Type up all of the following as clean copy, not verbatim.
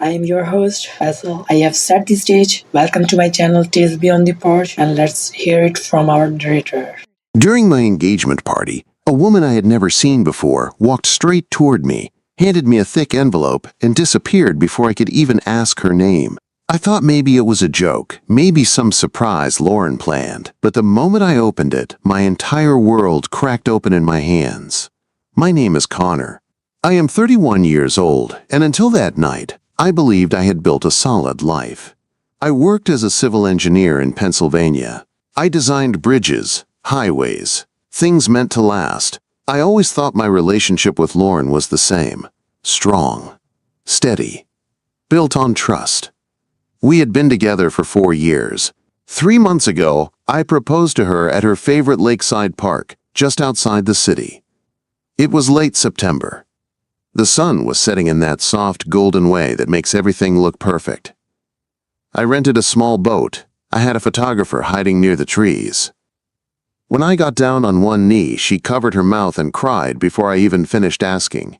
I am your host, Faisal. I have set the stage. Welcome to my channel, Tales Beyond the Porch, and let's hear it from our narrator. During my engagement party, a woman I had never seen before walked straight toward me, handed me a thick envelope, and disappeared before I could even ask her name. I thought maybe it was a joke, maybe some surprise Lauren planned, but the moment I opened it, my entire world cracked open in my hands. My name is Connor. I am 31 years old, and until that night, I believed I had built a solid life. I worked as a civil engineer in Pennsylvania. I designed bridges, highways, things meant to last. I always thought my relationship with Lauren was the same. Strong, steady, built on trust. We had been together for 4 years. 3 months ago, I proposed to her at her favorite lakeside park, just outside the city. It was late September. The sun was setting in that soft, golden way that makes everything look perfect. I rented a small boat. I had a photographer hiding near the trees. When I got down on one knee, she covered her mouth and cried before I even finished asking.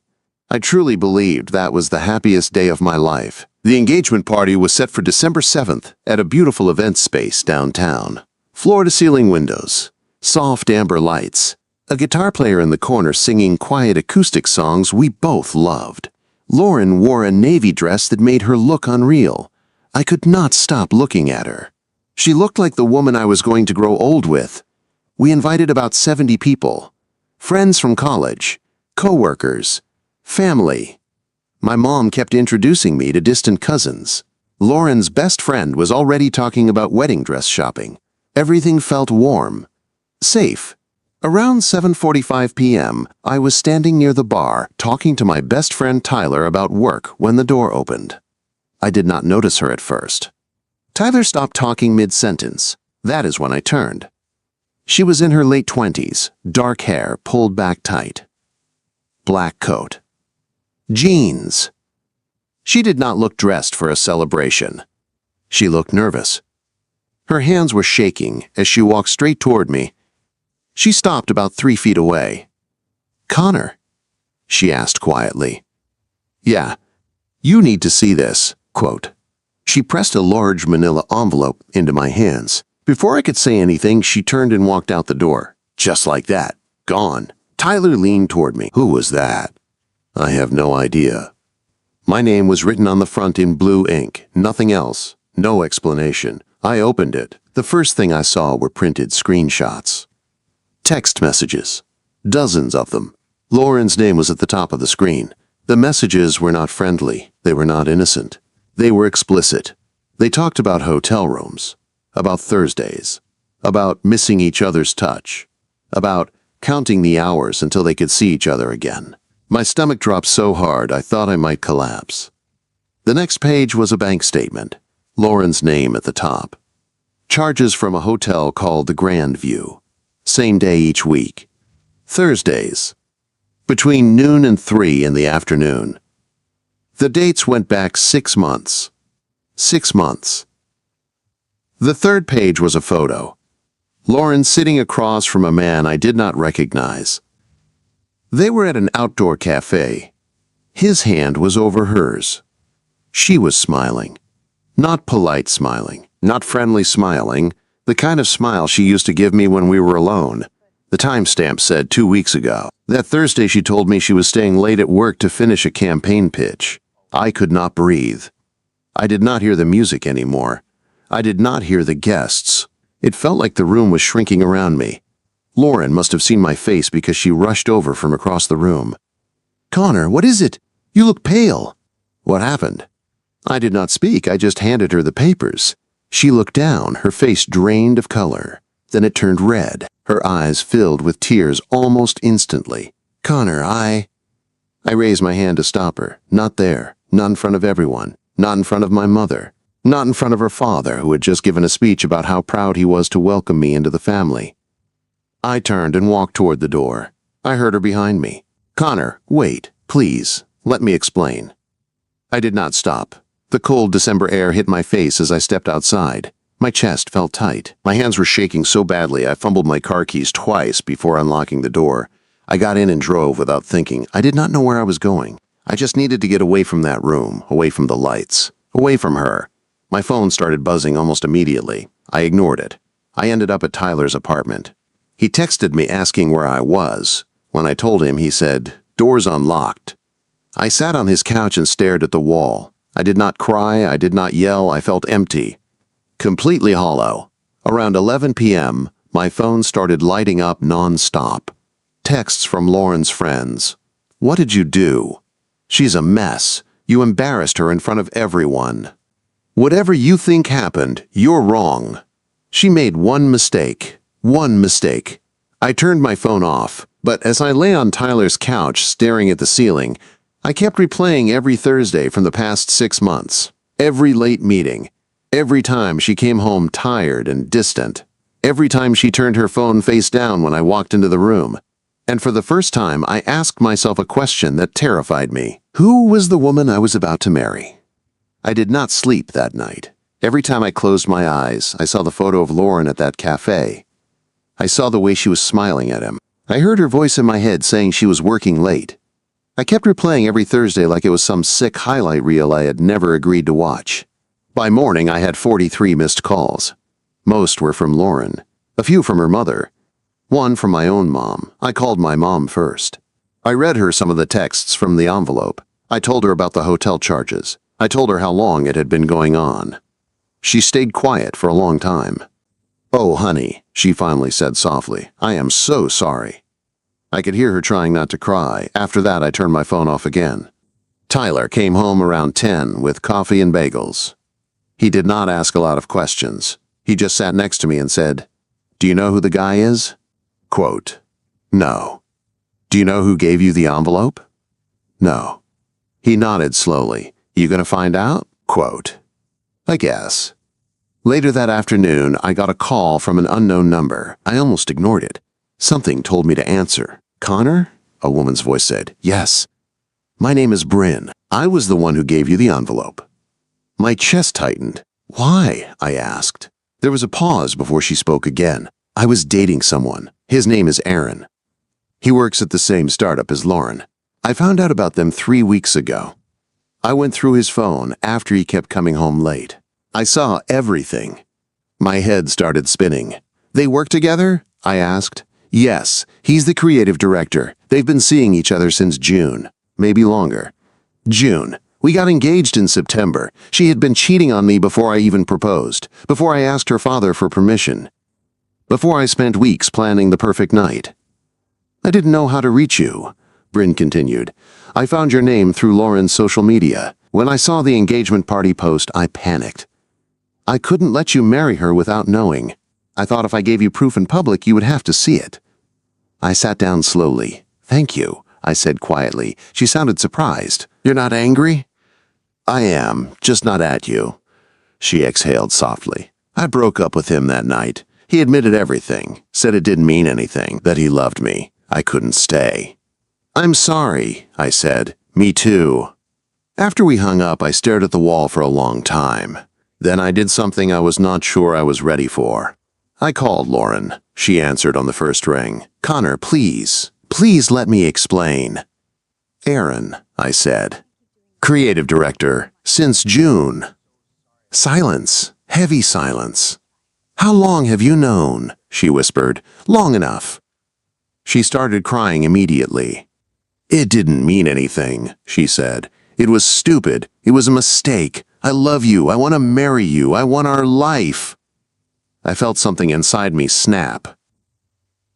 I truly believed that was the happiest day of my life. The engagement party was set for December 7th at a beautiful event space downtown. Floor-to-ceiling windows, soft amber lights, a guitar player in the corner singing quiet acoustic songs we both loved. Lauren wore a navy dress that made her look unreal. I could not stop looking at her. She looked like the woman I was going to grow old with. We invited about 70 people, friends from college, co-workers, family. My mom kept introducing me to distant cousins. Lauren's best friend was already talking about wedding dress shopping. Everything felt warm, safe. Around 7:45 p.m., I was standing near the bar talking to my best friend Tyler about work when the door opened. I did not notice her at first. Tyler stopped talking mid-sentence. That is when I turned. She was in her late 20s, dark hair pulled back tight. Black coat. Jeans. She did not look dressed for a celebration. She looked nervous. Her hands were shaking as she walked straight toward me. She stopped about 3 feet away. "Connor?" she asked quietly. "Yeah, you need to see this," quote. She pressed a large manila envelope into my hands. Before I could say anything, she turned and walked out the door. Just like that. Gone. Tyler leaned toward me. "Who was that?" "I have no idea." My name was written on the front in blue ink. Nothing else. No explanation. I opened it. The first thing I saw were printed screenshots. Text messages. Dozens of them. Lauren's name was at the top of the screen. The messages were not friendly. They were not innocent. They were explicit. They talked about hotel rooms, about Thursdays, about missing each other's touch, about counting the hours until they could see each other again. My stomach dropped so hard I thought I might collapse. The next page was a bank statement. Lauren's name at the top. Charges from a hotel called the Grand View. Same day each week. Thursdays. Between noon and 3 in the afternoon. The dates went back 6 months. 6 months. The third page was a photo. Lauren sitting across from a man I did not recognize. They were at an outdoor cafe. His hand was over hers. She was smiling. Not polite smiling, not friendly smiling, the kind of smile she used to give me when we were alone. The timestamp said 2 weeks ago. That Thursday she told me she was staying late at work to finish a campaign pitch. I could not breathe. I did not hear the music anymore. I did not hear the guests. It felt like the room was shrinking around me. Lauren must have seen my face because she rushed over from across the room. "Connor, what is it? You look pale." "What happened?" I did not speak. I just handed her the papers. She looked down, her face drained of color. Then it turned red. Her eyes filled with tears almost instantly. "Connor, I raised my hand to stop her. Not there. Not in front of everyone. Not in front of my mother. Not in front of her father, who had just given a speech about how proud he was to welcome me into the family. I turned and walked toward the door. I heard her behind me. "Connor, wait, please. Let me explain." I did not stop. The cold December air hit my face as I stepped outside. My chest felt tight. My hands were shaking so badly I fumbled my car keys twice before unlocking the door. I got in and drove without thinking. I did not know where I was going. I just needed to get away from that room, away from the lights, away from her. My phone started buzzing almost immediately. I ignored it. I ended up at Tyler's apartment. He texted me asking where I was. When I told him, he said, "Door's unlocked." I sat on his couch and stared at the wall. I did not cry, I did not yell, I felt empty. Completely hollow. Around 11 p.m., my phone started lighting up non-stop. Texts from Lauren's friends. "What did you do? She's a mess. You embarrassed her in front of everyone. Whatever you think happened, you're wrong. She made one mistake. One mistake." I turned my phone off, but as I lay on Tyler's couch staring at the ceiling, I kept replaying every Thursday from the past 6 months. Every late meeting. Every time she came home tired and distant. Every time she turned her phone face down when I walked into the room. And for the first time, I asked myself a question that terrified me. Who was the woman I was about to marry? I did not sleep that night. Every time I closed my eyes, I saw the photo of Lauren at that cafe. I saw the way she was smiling at him. I heard her voice in my head saying she was working late. I kept replaying every Thursday like it was some sick highlight reel I had never agreed to watch. By morning, I had 43 missed calls. Most were from Lauren, a few from her mother. One from my own mom. I called my mom first. I read her some of the texts from the envelope. I told her about the hotel charges. I told her how long it had been going on. She stayed quiet for a long time. "Oh, honey," she finally said softly, "I am so sorry." I could hear her trying not to cry. After that, I turned my phone off again. Tyler came home around 10 with coffee and bagels. He did not ask a lot of questions. He just sat next to me and said, "Do you know who the guy is?" Quote, "No." "Do you know who gave you the envelope?" "No." He nodded slowly. "You gonna find out?" Quote, "I guess." Later that afternoon, I got a call from an unknown number. I almost ignored it. Something told me to answer. "Connor?" a woman's voice said. "Yes." "My name is Bryn. I was the one who gave you the envelope." My chest tightened. "Why?" I asked. There was a pause before she spoke again. "I was dating someone. His name is Aaron. He works at the same startup as Lauren. I found out about them 3 weeks ago. I went through his phone after he kept coming home late. I saw everything." My head started spinning. "They work together?" I asked. "Yes, he's the creative director. They've been seeing each other since June, maybe longer." "June. We got engaged in September. She had been cheating on me before I even proposed, before I asked her father for permission, before I spent weeks planning the perfect night." "I didn't know how to reach you," Bryn continued. "I found your name through Lauren's social media. When I saw the engagement party post, I panicked. I couldn't let you marry her without knowing. I thought if I gave you proof in public, you would have to see it." I sat down slowly. "Thank you," I said quietly. She sounded surprised. "You're not angry?" "I am, just not at you." She exhaled softly. "I broke up with him that night. He admitted everything, said it didn't mean anything, that he loved me. I couldn't stay." "I'm sorry," I said. "Me too." After we hung up, I stared at the wall for a long time. Then I did something I was not sure I was ready for. I called Lauren. She answered on the first ring. "Connor, please, please let me explain." "Aaron," I said. "Creative director, since June." Silence, heavy silence. "How long have you known?" she whispered. "Long enough." She started crying immediately. "It didn't mean anything," she said. "It was stupid. It was a mistake. I love you. I want to marry you. I want our life." I felt something inside me snap.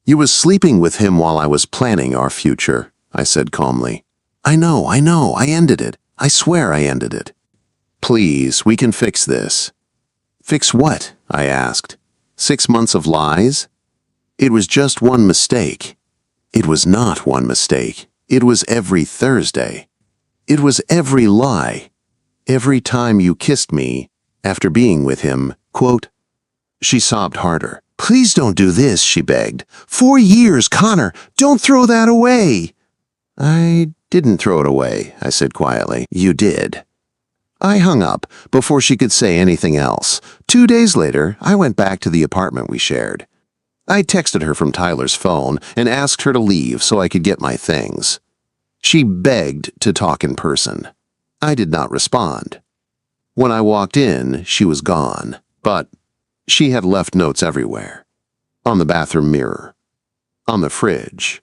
"You was sleeping with him while I was planning our future," I said calmly. I know, I ended it. I swear I ended it." "Please, we can fix this." "Fix what?" I asked. 6 months of lies? It was just one mistake." "It was not one mistake. It was every Thursday. It was every lie. Every time you kissed me, after being with him, quote." She sobbed harder. "Please don't do this," she begged. 4 years, Connor! Don't throw that away!" "I didn't throw it away," I said quietly. "You did." I hung up before she could say anything else. 2 days later, I went back to the apartment we shared. I texted her from Tyler's phone and asked her to leave so I could get my things. She begged to talk in person. I did not respond. When I walked in, she was gone, but she had left notes everywhere. On the bathroom mirror, on the fridge,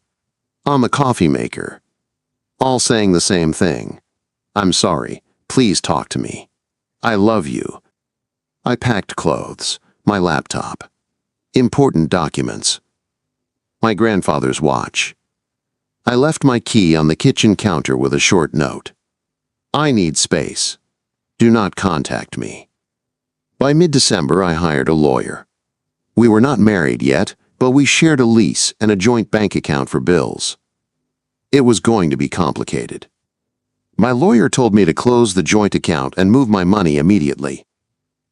on the coffee maker, all saying the same thing. I'm sorry, please talk to me. I love you. I packed clothes, my laptop, important documents, my grandfather's watch. I left my key on the kitchen counter with a short note. I need space. Do not contact me. By mid-December, I hired a lawyer. We were not married yet, but we shared a lease and a joint bank account for bills. It was going to be complicated. My lawyer told me to close the joint account and move my money immediately.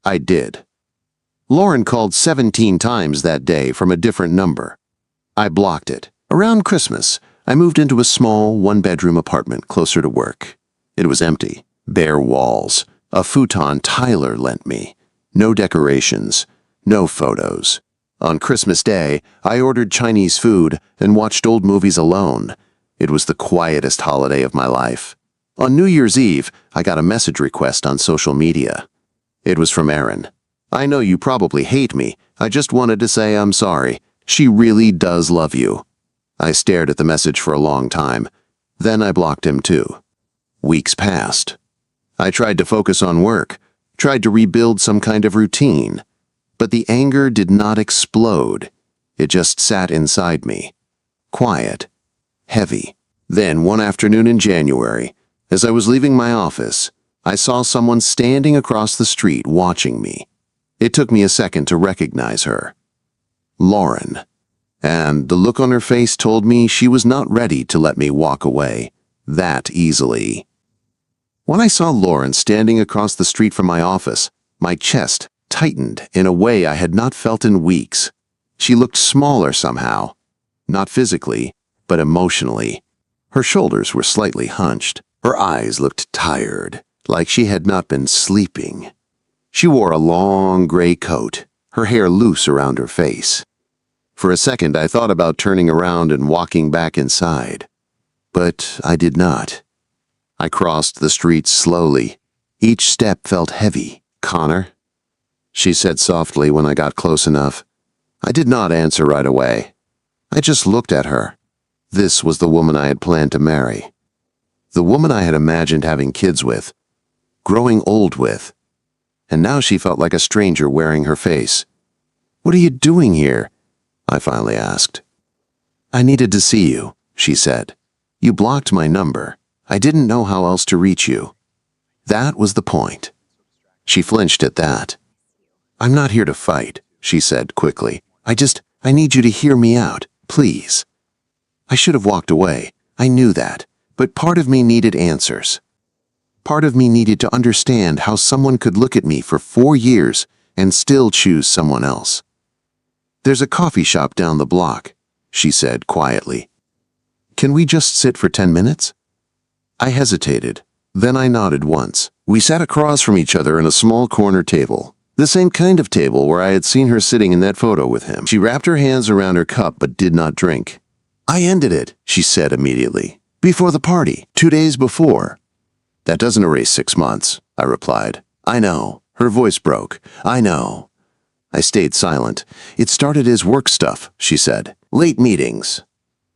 I did. Lauren called 17 times that day from a different number. I blocked it. Around Christmas, I moved into a small, one-bedroom apartment closer to work. It was empty, bare walls, a futon Tyler lent me. No decorations, no photos. On Christmas Day, I ordered Chinese food and watched old movies alone. It was the quietest holiday of my life. On New Year's Eve, I got a message request on social media. It was from Erin. I know you probably hate me. I just wanted to say I'm sorry. She really does love you. I stared at the message for a long time. Then I blocked him too. Weeks passed. I tried to focus on work, tried to rebuild some kind of routine. But the anger did not explode. It just sat inside me. Quiet. Heavy. Then one afternoon in January, as I was leaving my office, I saw someone standing across the street watching me. It took me a second to recognize her. Lauren. And the look on her face told me she was not ready to let me walk away that easily. When I saw Lauren standing across the street from my office, my chest tightened in a way I had not felt in weeks. She looked smaller somehow. Not physically, but emotionally. Her shoulders were slightly hunched. Her eyes looked tired, like she had not been sleeping. She wore a long gray coat, her hair loose around her face. For a second, I thought about turning around and walking back inside. But I did not. I crossed the street slowly. Each step felt heavy. Connor? She said softly when I got close enough. I did not answer right away. I just looked at her. This was the woman I had planned to marry. The woman I had imagined having kids with, growing old with. And now she felt like a stranger wearing her face. What are you doing here? I finally asked. I needed to see you, she said. You blocked my number. I didn't know how else to reach you. That was the point. She flinched at that. I'm not here to fight, she said quickly. I need you to hear me out, please. I should have walked away. I knew that. But part of me needed answers. Part of me needed to understand how someone could look at me for 4 years and still choose someone else. There's a coffee shop down the block, she said quietly. Can we just sit for 10 minutes? I hesitated. Then I nodded once. We sat across from each other in a small corner table. The same kind of table where I had seen her sitting in that photo with him. She wrapped her hands around her cup but did not drink. I ended it, she said immediately. Before the party, 2 days before. That doesn't erase 6 months, I replied. I know. Her voice broke. I know. I stayed silent. It started as work stuff, she said. Late meetings.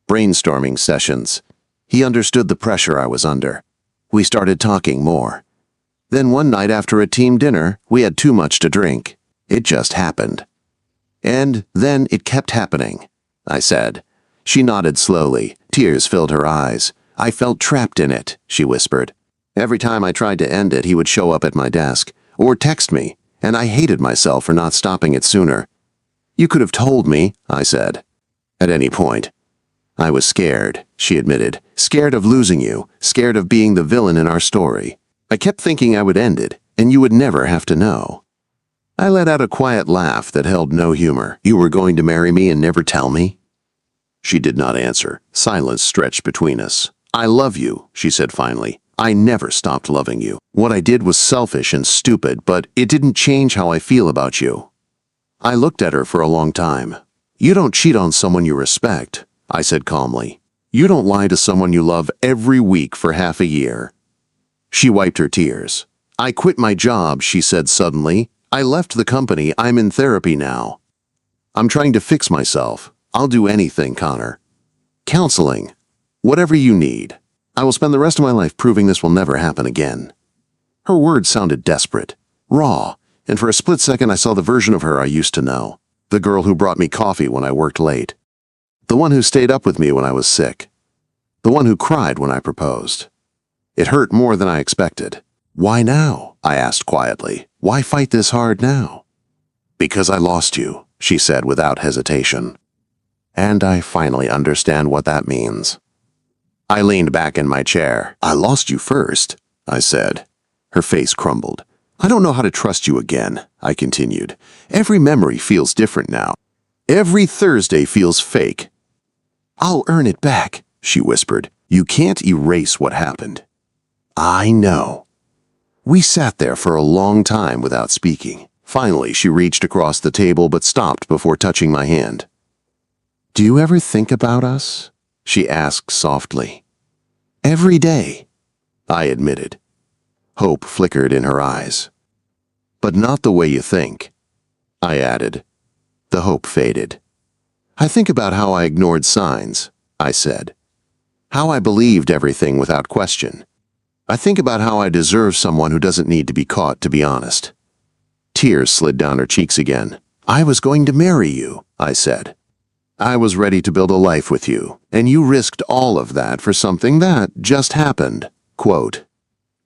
Brainstorming sessions. He understood the pressure I was under. We started talking more. Then one night after a team dinner, we had too much to drink. It just happened. And then it kept happening, I said. She nodded slowly. Tears filled her eyes. I felt trapped in it, she whispered. Every time I tried to end it, he would show up at my desk, or text me, and I hated myself for not stopping it sooner. You could have told me, I said. At any point. I was scared, she admitted. Scared of losing you, scared of being the villain in our story. I kept thinking I would end it, and you would never have to know. I let out a quiet laugh that held no humor. You were going to marry me and never tell me? She did not answer. Silence stretched between us. I love you, she said finally. I never stopped loving you. What I did was selfish and stupid, but it didn't change how I feel about you. I looked at her for a long time. You don't cheat on someone you respect, I said calmly. You don't lie to someone you love every week for half a year." She wiped her tears. "I quit my job," she said suddenly. "I left the company. I'm in therapy now. I'm trying to fix myself. I'll do anything, Connor. Counseling. Whatever you need. I will spend the rest of my life proving this will never happen again." Her words sounded desperate, raw, and for a split second I saw the version of her I used to know. The girl who brought me coffee when I worked late. The one who stayed up with me when I was sick. The one who cried when I proposed. It hurt more than I expected. "Why now?" I asked quietly. "Why fight this hard now?" "Because I lost you," she said without hesitation. And I finally understand what that means. I leaned back in my chair. "I lost you first," I said. Her face crumbled. "I don't know how to trust you again," I continued. "Every memory feels different now. Every Thursday feels fake." "I'll earn it back," she whispered. "You can't erase what happened." "I know." We sat there for a long time without speaking. Finally, she reached across the table but stopped before touching my hand. "Do you ever think about us?" she asked softly. "Every day," I admitted. Hope flickered in her eyes. "But not the way you think," I added. The hope faded. "I think about how I ignored signs," I said. "How I believed everything without question. I think about how I deserve someone who doesn't need to be caught, to be honest." Tears slid down her cheeks again. "I was going to marry you," I said. "I was ready to build a life with you, and you risked all of that for something that just happened." Quote.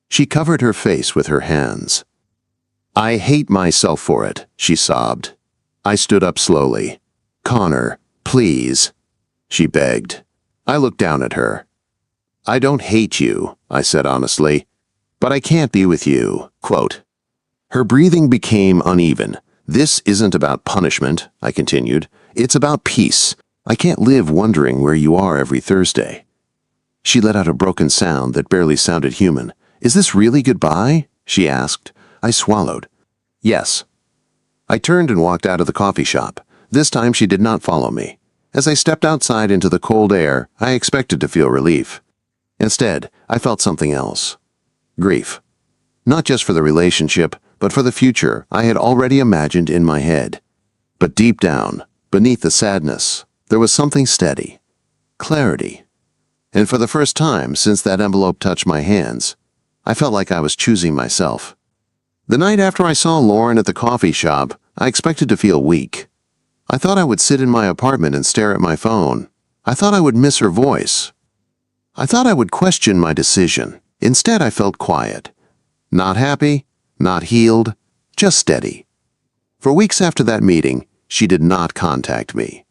She covered her face with her hands. "I hate myself for it," she sobbed. I stood up slowly. "Connor, please," she begged. I looked down at her. "I don't hate you," I said honestly, "but I can't be with you." Quote. Her breathing became uneven. "This isn't about punishment," I continued. "It's about peace. I can't live wondering where you are every Thursday." She let out a broken sound that barely sounded human. "Is this really goodbye?" she asked. I swallowed. "Yes." I turned and walked out of the coffee shop. This time she did not follow me. As I stepped outside into the cold air, I expected to feel relief. Instead, I felt something else. Grief. Not just for the relationship, but for the future I had already imagined in my head. But deep down, beneath the sadness, there was something steady. Clarity. And for the first time since that envelope touched my hands, I felt like I was choosing myself. The night after I saw Lauren at the coffee shop, I expected to feel weak. I thought I would sit in my apartment and stare at my phone. I thought I would miss her voice. I thought I would question my decision. Instead, I felt quiet. Not happy, not healed, just steady. For weeks after that meeting, she did not contact me.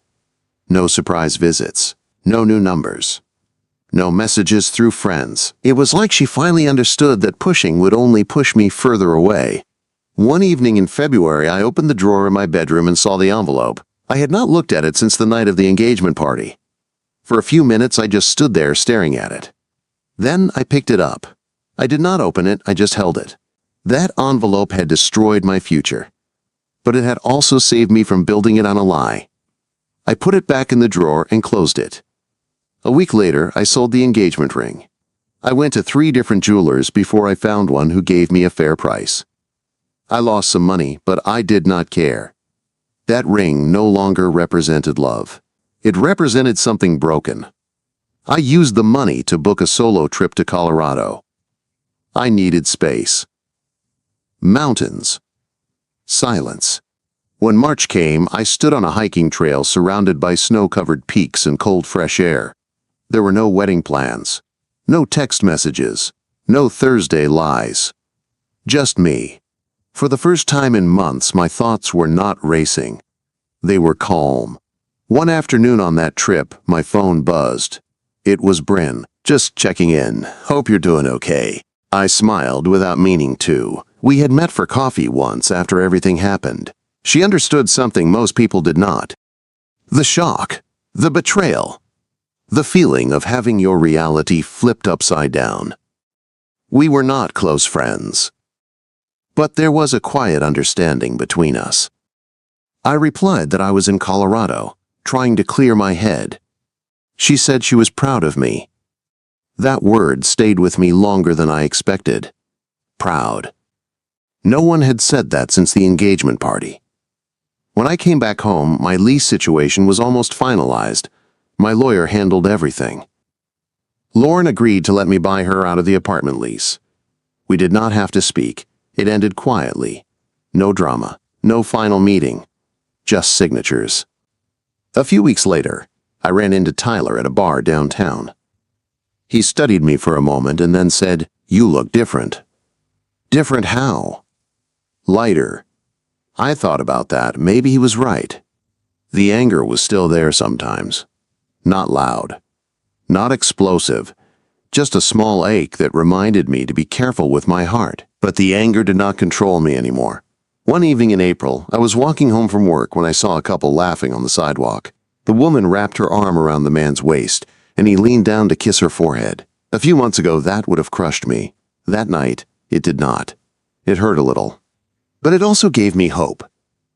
No surprise visits, no new numbers, no messages through friends. It was like she finally understood that pushing would only push me further away. One evening in February, I opened the drawer in my bedroom and saw the envelope. I had not looked at it since the night of the engagement party. For a few minutes, I just stood there staring at it. Then I picked it up. I did not open it, I just held it. That envelope had destroyed my future. But it had also saved me from building it on a lie. I put it back in the drawer and closed it. A week later, I sold the engagement ring. I went to 3 different jewelers before I found one who gave me a fair price. I lost some money, but I did not care. That ring no longer represented love. It represented something broken. I used the money to book a solo trip to Colorado. I needed space. Mountains. Silence. When March came, I stood on a hiking trail surrounded by snow-covered peaks and cold fresh air. There were no wedding plans, no text messages, no Thursday lies. Just me. For the first time in months, my thoughts were not racing. They were calm. One afternoon on that trip, my phone buzzed. It was Bryn, just checking in. "Hope you're doing okay." I smiled without meaning to. We had met for coffee once after everything happened. She understood something most people did not. The shock, the betrayal, the feeling of having your reality flipped upside down. We were not close friends. But there was a quiet understanding between us. I replied that I was in Colorado, trying to clear my head. She said she was proud of me. That word stayed with me longer than I expected. Proud. No one had said that since the engagement party. When I came back home, my lease situation was almost finalized. My lawyer handled everything. Lauren agreed to let me buy her out of the apartment lease. We did not have to speak. It ended quietly. No drama, no final meeting, just signatures. A few weeks later, I ran into Tyler at a bar downtown. He studied me for a moment and then said, "You look different." Different how? Lighter. I thought about that. Maybe he was right. The anger was still there sometimes. Not loud. Not explosive. Just a small ache that reminded me to be careful with my heart. But the anger did not control me anymore. One evening in April, I was walking home from work when I saw a couple laughing on the sidewalk. The woman wrapped her arm around the man's waist, and he leaned down to kiss her forehead. A few months ago, that would have crushed me. That night, it did not. It hurt a little. But it also gave me hope.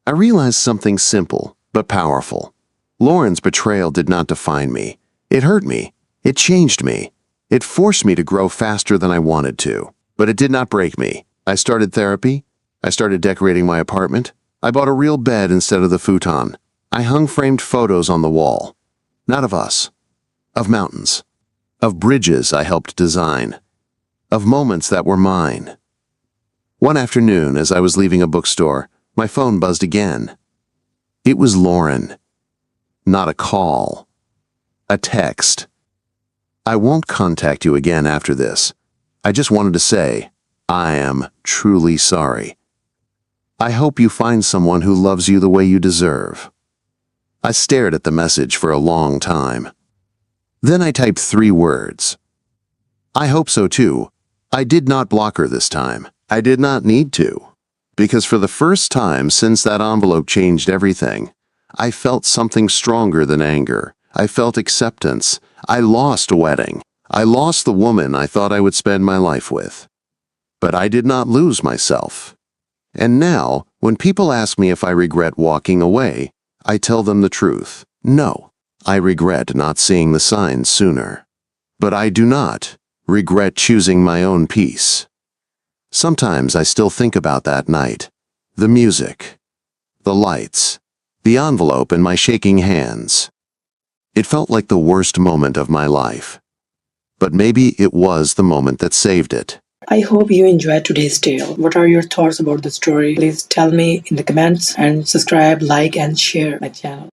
I realized something simple, but powerful. Lauren's betrayal did not define me. It hurt me. It changed me. It forced me to grow faster than I wanted to. But it did not break me. I started therapy. I started decorating my apartment. I bought a real bed instead of the futon. I hung framed photos on the wall. Not of us. Of mountains. Of bridges I helped design. Of moments that were mine. One afternoon, as I was leaving a bookstore, my phone buzzed again. It was Lauren. Not a call. A text. "I won't contact you again after this. I just wanted to say, I am truly sorry. I hope you find someone who loves you the way you deserve." I stared at the message for a long time. Then I typed 3 words. I hope so too. I did not block her this time. I did not need to. Because for the first time since that envelope changed everything, I felt something stronger than anger. I felt acceptance. I lost a wedding. I lost the woman I thought I would spend my life with. But I did not lose myself. And now, when people ask me if I regret walking away, I tell them the truth. No, I regret not seeing the signs sooner. But I do not regret choosing my own peace. Sometimes I still think about that night. The music, the lights, the envelope in my shaking hands. It felt like the worst moment of my life. But maybe it was the moment that saved it. I hope you enjoyed today's tale. What are your thoughts about the story? Please tell me in the comments and subscribe, like and share my channel.